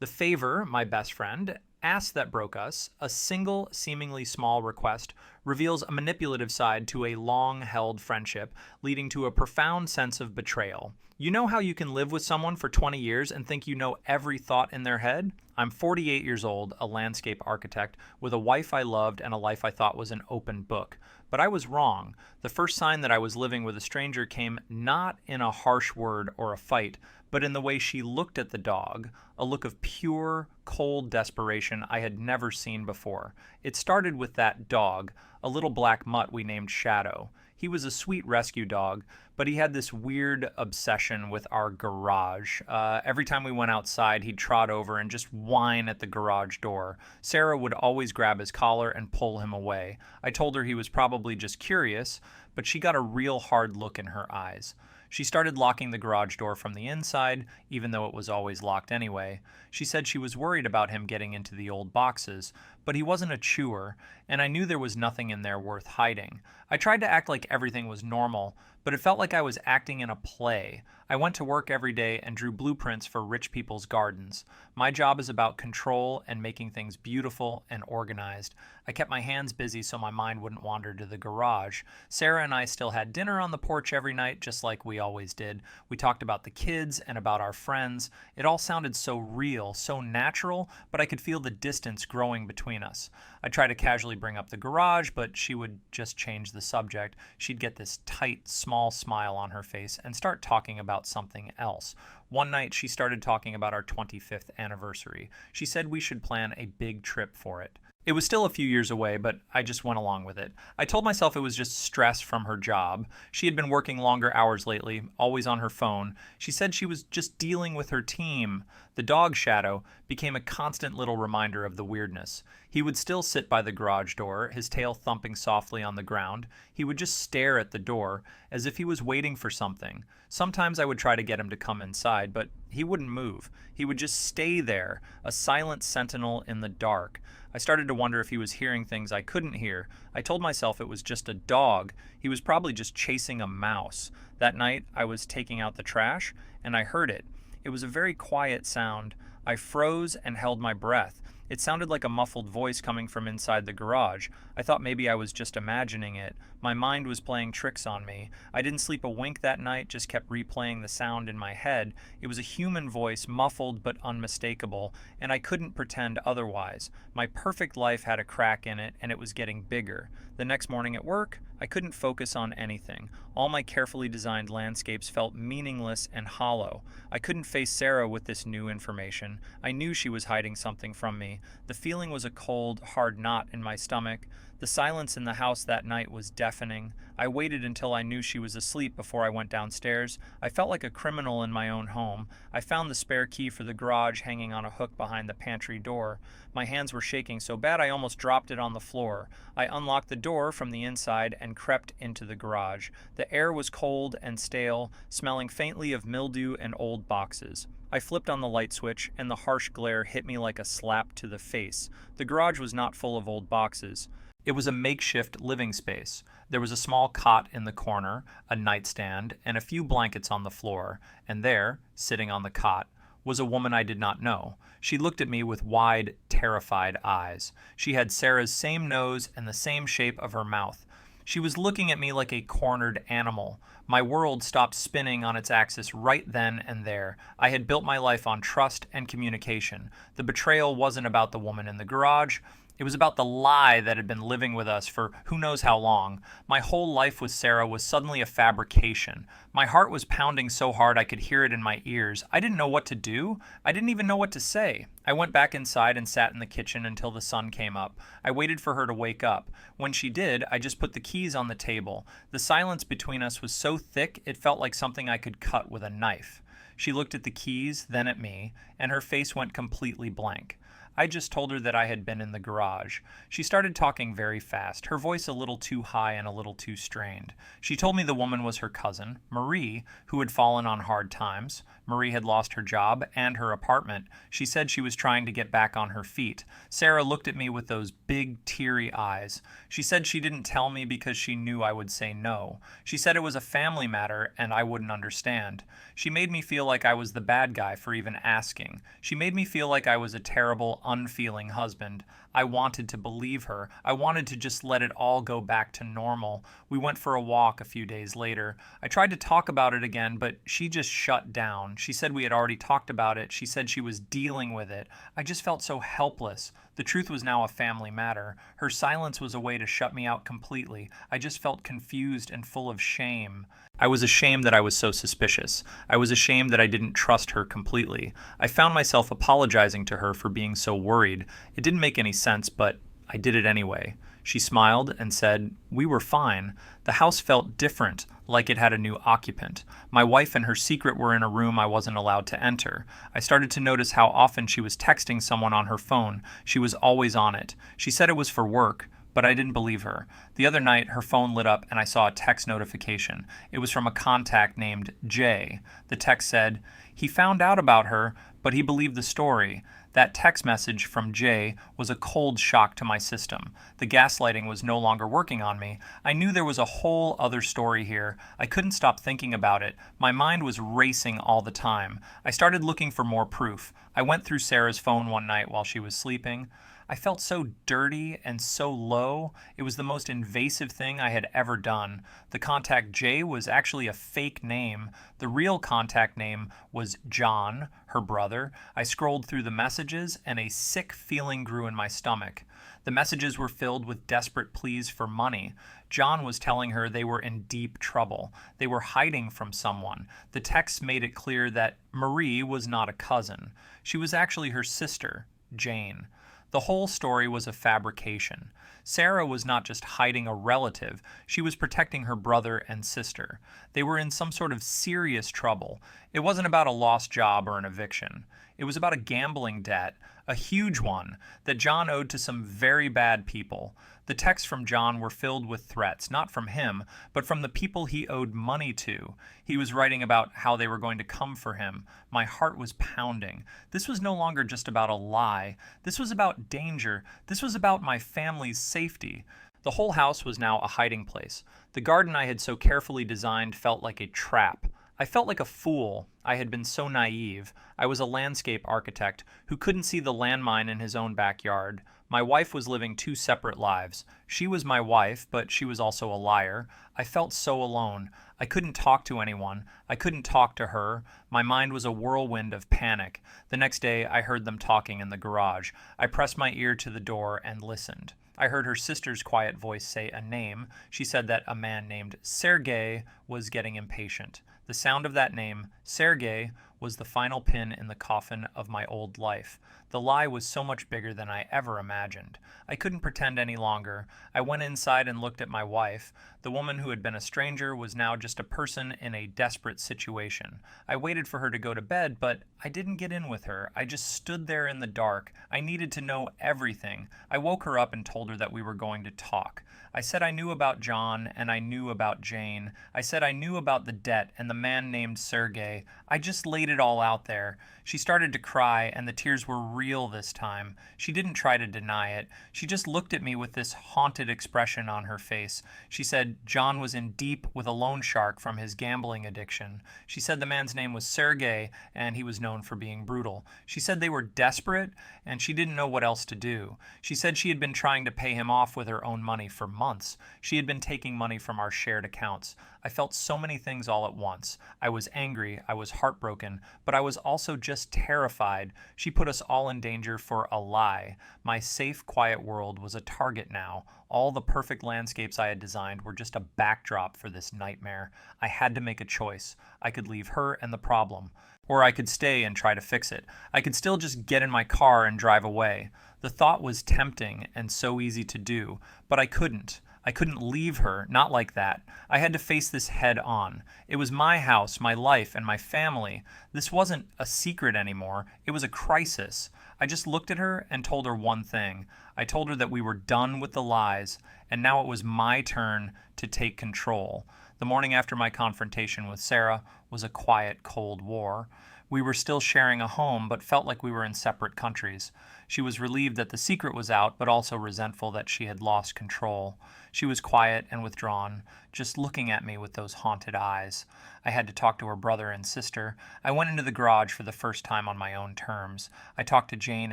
The favor, my best friend, asked that broke us, a single, seemingly small request, reveals a manipulative side to a long held friendship, leading to a profound sense of betrayal. You know how you can live with someone for 20 years and think you know every thought in their head? I'm 48 years old, a landscape architect, with a wife I loved and a life I thought was an open book. But I was wrong. The first sign that I was living with a stranger came not in a harsh word or a fight, but in the way she looked at the dog, a look of pure, cold desperation I had never seen before. It started with that dog, a little black mutt we named Shadow. He was a sweet rescue dog, but he had this weird obsession with our garage. Every time we went outside, he'd trot over and just whine at the garage door. Sarah would always grab his collar and pull him away. I told her he was probably just curious, but she got a real hard look in her eyes. She started locking the garage door from the inside, even though it was always locked anyway. She said she was worried about him getting into the old boxes, but he wasn't a chewer, and I knew there was nothing in there worth hiding. I tried to act like everything was normal, but it felt like I was acting in a play. I went to work every day and drew blueprints for rich people's gardens. My job is about control and making things beautiful and organized. I kept my hands busy so my mind wouldn't wander to the garage. Sarah and I still had dinner on the porch every night, just like we always did. We talked about the kids and about our friends. It all sounded so real, so natural, but I could feel the distance growing between us. I tried to casually bring up the garage, but she would just change the subject. She'd get this tight, small smile on her face and start talking about something else. One night, she started talking about our 25th anniversary. She said we should plan a big trip for it. It was still a few years away, but I just went along with it. I told myself it was just stress from her job. She had been working longer hours lately, always on her phone. She said she was just dealing with her team. The dog Shadow became a constant little reminder of the weirdness. He would still sit by the garage door, his tail thumping softly on the ground. He would just stare at the door, as if he was waiting for something. Sometimes I would try to get him to come inside, but he wouldn't move. He would just stay there, a silent sentinel in the dark. I started to wonder if he was hearing things I couldn't hear. I told myself it was just a dog. He was probably just chasing a mouse. That night, I was taking out the trash, and I heard it. It was a very quiet sound. I froze and held my breath. It sounded like a muffled voice coming from inside the garage. I thought maybe I was just imagining it. My mind was playing tricks on me. I didn't sleep a wink that night, just kept replaying the sound in my head. It was a human voice, muffled but unmistakable, and I couldn't pretend otherwise. My perfect life had a crack in it, and it was getting bigger. The next morning at work, I couldn't focus on anything. All my carefully designed landscapes felt meaningless and hollow. I couldn't face Sarah with this new information. I knew she was hiding something from me. The feeling was a cold, hard knot in my stomach. The silence in the house that night was deafening. I waited until I knew she was asleep before I went downstairs. I felt like a criminal in my own home. I found the spare key for the garage hanging on a hook behind the pantry door. My hands were shaking so bad I almost dropped it on the floor. I unlocked the door from the inside and crept into the garage. The air was cold and stale, smelling faintly of mildew and old boxes. I flipped on the light switch, and the harsh glare hit me like a slap to the face. The garage was not full of old boxes. It was a makeshift living space. There was a small cot in the corner, a nightstand, and a few blankets on the floor, and there, sitting on the cot, was a woman I did not know. She looked at me with wide, terrified eyes. She had Sarah's same nose and the same shape of her mouth. She was looking at me like a cornered animal. My world stopped spinning on its axis right then and there. I had built my life on trust and communication. The betrayal wasn't about the woman in the garage. It was about the lie that had been living with us for who knows how long. My whole life with Sarah was suddenly a fabrication. My heart was pounding so hard I could hear it in my ears. I didn't know what to do. I didn't even know what to say. I went back inside and sat in the kitchen until the sun came up. I waited for her to wake up. When she did, I just put the keys on the table. The silence between us was so thick it felt like something I could cut with a knife. She looked at the keys, then at me, and her face went completely blank. I just told her that I had been in the garage. She started talking very fast, her voice a little too high and a little too strained. She told me the woman was her cousin, Marie, who had fallen on hard times. Marie had lost her job and her apartment. She said she was trying to get back on her feet. Sarah looked at me with those big, teary eyes. She said she didn't tell me because she knew I would say no. She said it was a family matter and I wouldn't understand. She made me feel like I was the bad guy for even asking. She made me feel like I was a terrible, unfeeling husband. I wanted to believe her. I wanted to just let it all go back to normal. We went for a walk a few days later. I tried to talk about it again, but she just shut down. She said we had already talked about it. She said she was dealing with it. I just felt so helpless. The truth was now a family matter. Her silence was a way to shut me out completely. I just felt confused and full of shame. I was ashamed that I was so suspicious. I was ashamed that I didn't trust her completely. I found myself apologizing to her for being so worried. It didn't make any sense, but I did it anyway. She smiled and said, "We were fine." The house felt different, like it had a new occupant. My wife and her secret were in a room I wasn't allowed to enter. I started to notice how often she was texting someone on her phone. She was always on it. She said it was for work, but I didn't believe her. The other night, her phone lit up and I saw a text notification. It was from a contact named Jay. The text said, "He found out about her, but he believed the story." That text message from Jay was a cold shock to my system. The gaslighting was no longer working on me. I knew there was a whole other story here. I couldn't stop thinking about it. My mind was racing all the time. I started looking for more proof. I went through Sarah's phone one night while she was sleeping. I felt so dirty and so low. It was the most invasive thing I had ever done. The contact Jay was actually a fake name. The real contact name was John, her brother. I scrolled through the messages and a sick feeling grew in my stomach. The messages were filled with desperate pleas for money. John was telling her they were in deep trouble. They were hiding from someone. The texts made it clear that Marie was not a cousin. She was actually her sister, Jane. The whole story was a fabrication. Sarah was not just hiding a relative, she was protecting her brother and sister. They were in some sort of serious trouble. It wasn't about a lost job or an eviction. It was about a gambling debt, a huge one, that John owed to some very bad people. The texts from John were filled with threats, not from him, but from the people he owed money to. He was writing about how they were going to come for him. My heart was pounding. This was no longer just about a lie. This was about danger. This was about my family's safety. The whole house was now a hiding place. The garden I had so carefully designed felt like a trap. I felt like a fool. I had been so naive. I was a landscape architect who couldn't see the landmine in his own backyard. My wife was living two separate lives. She was my wife, but she was also a liar. I felt so alone. I couldn't talk to anyone. I couldn't talk to her. My mind was a whirlwind of panic. The next day, I heard them talking in the garage. I pressed my ear to the door and listened. I heard her sister's quiet voice say a name. She said that a man named Sergei was getting impatient. The sound of that name, Sergei, was the final pin in the coffin of my old life. The lie was so much bigger than I ever imagined. I couldn't pretend any longer. I went inside and looked at my wife. The woman who had been a stranger was now just a person in a desperate situation. I waited for her to go to bed, but I didn't get in with her. I just stood there in the dark. I needed to know everything. I woke her up and told her that we were going to talk. I said I knew about John and I knew about Jane. I said I knew about the debt and the man named Sergei. I just laid it all out there. She started to cry and the tears were real this time. She didn't try to deny it. She just looked at me with this haunted expression on her face. She said John was in deep with a loan shark from his gambling addiction. She said the man's name was Sergei and he was known for being brutal. She said they were desperate and she didn't know what else to do. She said she had been trying to pay him off with her own money for months. She had been taking money from our shared accounts. I felt so many things all at once. I was angry, I was heartbroken, but I was also just terrified. She put us all in danger for a lie. My safe, quiet world was a target now. All the perfect landscapes I had designed were just a backdrop for this nightmare. I had to make a choice. I could leave her and the problem, or I could stay and try to fix it. I could still just get in my car and drive away. The thought was tempting and so easy to do, but I couldn't. I couldn't leave her, not like that. I had to face this head on. It was my house, my life, and my family. This wasn't a secret anymore. It was a crisis. I I just looked at her and told her one thing. I told her that we were done with the lies, and now it was my turn to take control. The morning after my confrontation with Sarah was a quiet, cold war. We were still sharing a home, but felt like we were in separate countries. She was relieved that the secret was out, but also resentful that she had lost control. She was quiet and withdrawn, just looking at me with those haunted eyes. I had to talk to her brother and sister. I went into the garage for the first time on my own terms. I talked to Jane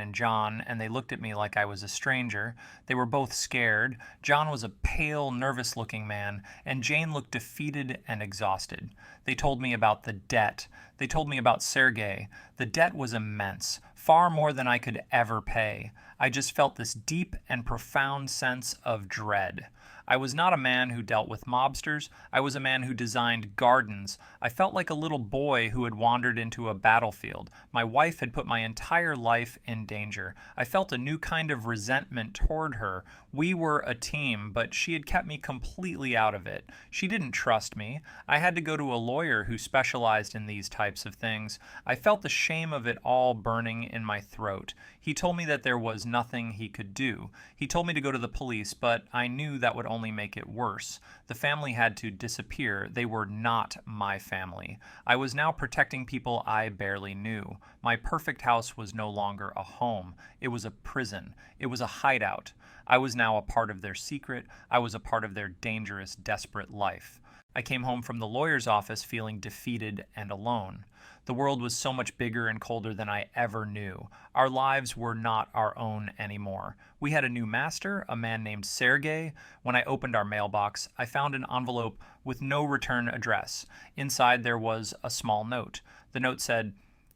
and John, and they looked at me like I was a stranger. They were both scared. John was a pale, nervous-looking man, and Jane looked defeated and exhausted. They told me about the debt. They told me about Sergei. The debt was immense, far more than I could ever pay. I just felt this deep and profound sense of dread. I was not a man who dealt with mobsters. I was a man who designed gardens. I felt like a little boy who had wandered into a battlefield. My wife had put my entire life in danger. I felt a new kind of resentment toward her. We were a team, but she had kept me completely out of it. She didn't trust me. I had to go to a lawyer who specialized in these types of things. I felt the shame of it all burning in my throat. He told me that there was nothing he could do. He told me to go to the police, but I knew that would only make it worse. The family had to disappear. They were not my family. I was now protecting people I barely knew. My perfect house was no longer a home. It was a prison. It was a hideout. I was now a part of their secret. I was a part of their dangerous, desperate life. I came home from the lawyer's office feeling defeated and alone. The world was so much bigger and colder than I ever knew. Our lives were not our own anymore. We had a new master, a man named Sergei. When I opened our mailbox, I found an envelope with no return address. Inside there was a small note. The note said,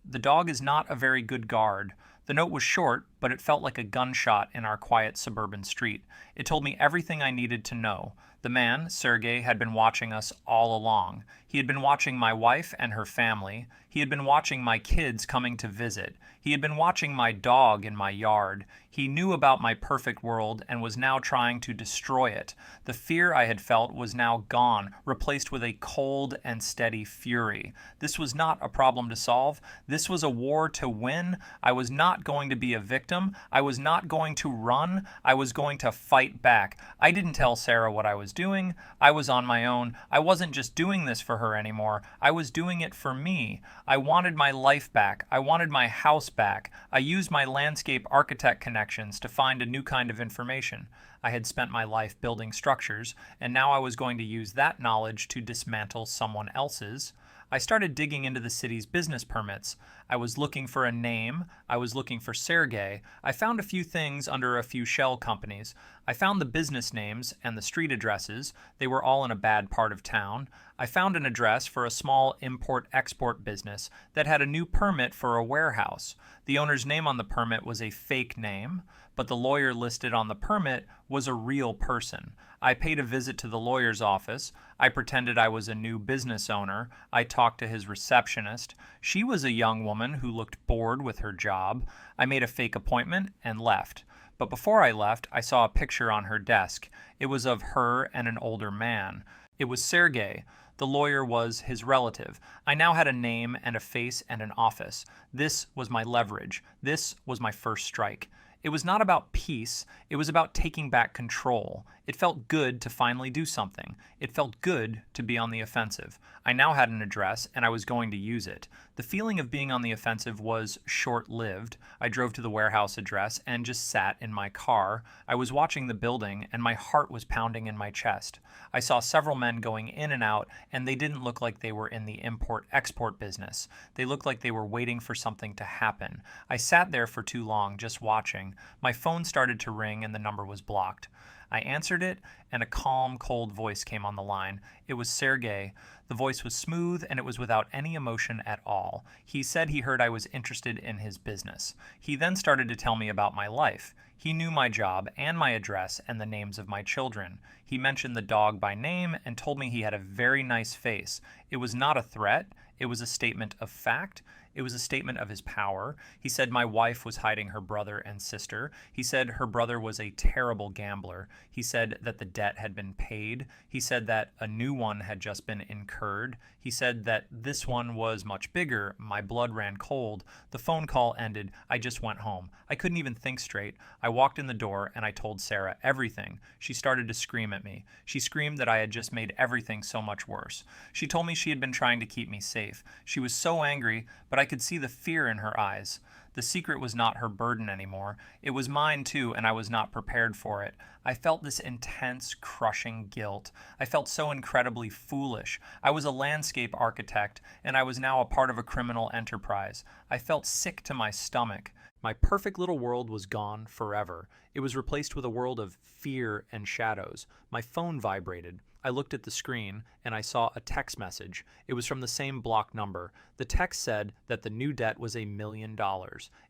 "The dog is not a very good guard." The note was short, but it felt like a gunshot in our quiet suburban street. It told me everything I needed to know. The man, Sergei, had been watching us all along. He had been watching my wife and her family. He had been watching my kids coming to visit. He had been watching my dog in my yard. He knew about my perfect world and was now trying to destroy it. The fear I had felt was now gone, replaced with a cold and steady fury. This was not a problem to solve. This was a war to win. I was not going to be a victim. I was not going to run. I was going to fight back. I didn't tell Sarah what I was doing. I was on my own. I wasn't just doing this for her anymore. I was doing it for me. I wanted my life back. I wanted my house back. I used my landscape architect connections to find a new kind of information. I had spent my life building structures, and now I was going to use that knowledge to dismantle someone else's. I started digging into the city's business permits. I was looking for a name. I was looking for Sergei. I found a few things under a few shell companies. I found the business names and the street addresses. They were all in a bad part of town. I found an address for a small import-export business that had a new permit for a warehouse. The owner's name on the permit was a fake name, but the lawyer listed on the permit was a real person. I paid a visit to the lawyer's office. I pretended I was a new business owner. I talked to his receptionist. She was a young woman who looked bored with her job. I made a fake appointment and left. But before I left, I saw a picture on her desk. It was of her and an older man. It was Sergei. The lawyer was his relative. I now had a name and a face and an office. This was my leverage. This was my first strike. It was not about peace. It was about taking back control. It felt good to finally do something. It felt good to be on the offensive. I now had an address, and I was going to use it. The feeling of being on the offensive was short-lived. I drove to the warehouse address and just sat in my car. I was watching the building, and my heart was pounding in my chest. I saw several men going in and out, and they didn't look like they were in the import-export business. They looked like they were waiting for something to happen. I sat there for too long, just watching. My phone started to ring, and the number was blocked. I answered it, and a calm, cold voice came on the line. It was Sergei. The voice was smooth, and it was without any emotion at all. He said he heard I was interested in his business. He then started to tell me about my life. He knew my job and my address and the names of my children. He mentioned the dog by name and told me he had a very nice face. It was not a threat. It was a statement of fact. It was a statement of his power. He said my wife was hiding her brother and sister. He said her brother was a terrible gambler. He said that the debt had been paid. He said that a new one had just been incurred. He said that this one was much bigger. My blood ran cold. The phone call ended. I just went home. I couldn't even think straight. I walked in the door and I told Sarah everything. She started to scream at me. She screamed that I had just made everything so much worse. She told me she had been trying to keep me safe. She was so angry, but I could see the fear in her eyes. The secret was not her burden anymore. It was mine too, and I was not prepared for it. I felt this intense, crushing guilt. I felt so incredibly foolish. I was a landscape architect, and I was now a part of a criminal enterprise. I felt sick to my stomach. My perfect little world was gone forever. It was replaced with a world of fear and shadows. My phone vibrated. I looked at the screen and I saw a text message. It was from the same block number. The text said that the new debt was $1 million.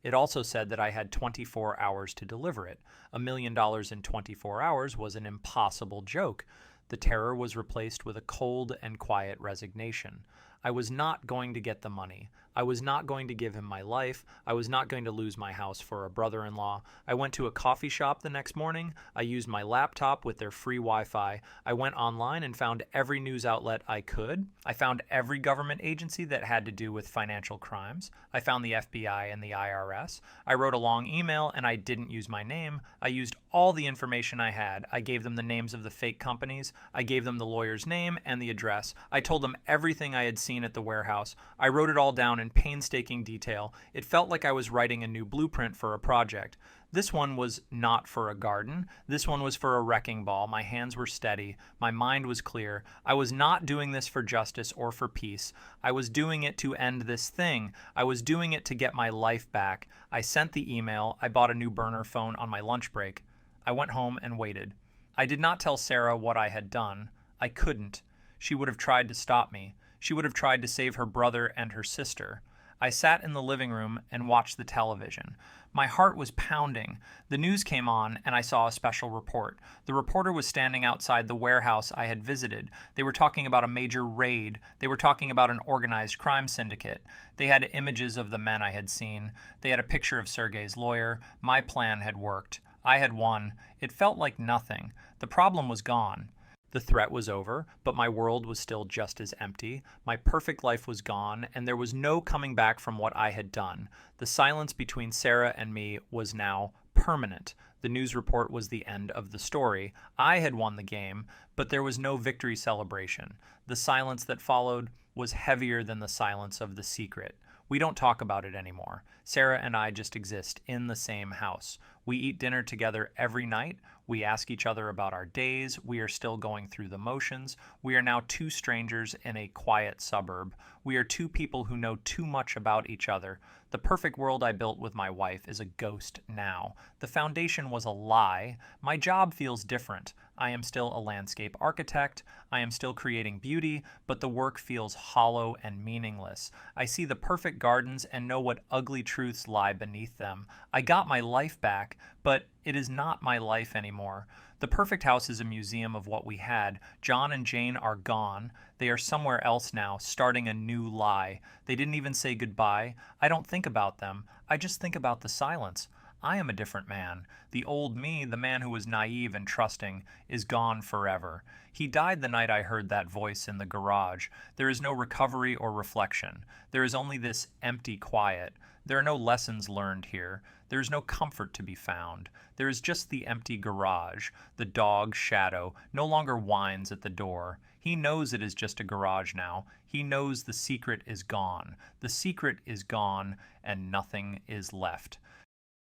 It also said that I had 24 hours to deliver it. $1 million in 24 hours was an impossible joke. The terror was replaced with a cold and quiet resignation. I was not going to get the money. I was not going to give him my life. I was not going to lose my house for a brother-in-law. I went to a coffee shop the next morning. I used my laptop with their free Wi-Fi. I went online and found every news outlet I could. I found every government agency that had to do with financial crimes. I found the FBI and the IRS. I wrote a long email and I didn't use my name. I used all the information I had. I gave them the names of the fake companies. I gave them the lawyer's name and the address. I told them everything I had seen at the warehouse. I wrote it all down in painstaking detail. It felt like I was writing a new blueprint for a project. This one was not for a garden. This one was for a wrecking ball. My hands were steady. My mind was clear. I was not doing this for justice or for peace. I was doing it to end this thing. I was doing it to get my life back. I sent the email. I bought a new burner phone on my lunch break. I went home and waited. I did not tell Sarah what I had done. I couldn't. She would have tried to stop me. She would have tried to save her brother and her sister. I sat in the living room and watched the television. My heart was pounding. The news came on and I saw a special report. The reporter was standing outside the warehouse I had visited. They were talking about a major raid. They were talking about an organized crime syndicate. They had images of the men I had seen. They had a picture of Sergei's lawyer. My plan had worked. I had won. It felt like nothing. The problem was gone. The threat was over, but my world was still just as empty. My perfect life was gone, and there was no coming back from what I had done. The silence between Sarah and me was now permanent. The news report was the end of the story. I had won the game, but there was no victory celebration. The silence that followed was heavier than the silence of the secret. We don't talk about it anymore. Sarah and I just exist in the same house. We eat dinner together every night. We ask each other about our days. We are still going through the motions. We are now two strangers in a quiet suburb. We are two people who know too much about each other. The perfect world I built with my wife is a ghost now. The foundation was a lie. My job feels different. I am still a landscape architect. I am still creating beauty, but the work feels hollow and meaningless. I see the perfect gardens and know what ugly truths lie beneath them. I got my life back, but it is not my life anymore. The perfect house is a museum of what we had. John and Jane are gone. They are somewhere else now, starting a new lie. They didn't even say goodbye. I don't think about them. I just think about the silence. I am a different man. The old me, the man who was naive and trusting, is gone forever. He died the night I heard that voice in the garage. There is no recovery or reflection. There is only this empty quiet. There are no lessons learned here. There is no comfort to be found. There is just the empty garage. The dog, Shadow, no longer whines at the door. He knows it is just a garage now. He knows the secret is gone. The secret is gone, and nothing is left.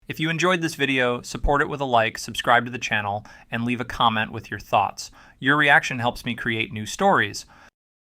If you enjoyed this video, support it with a like, subscribe to the channel, and leave a comment with your thoughts. Your reaction helps me create new stories.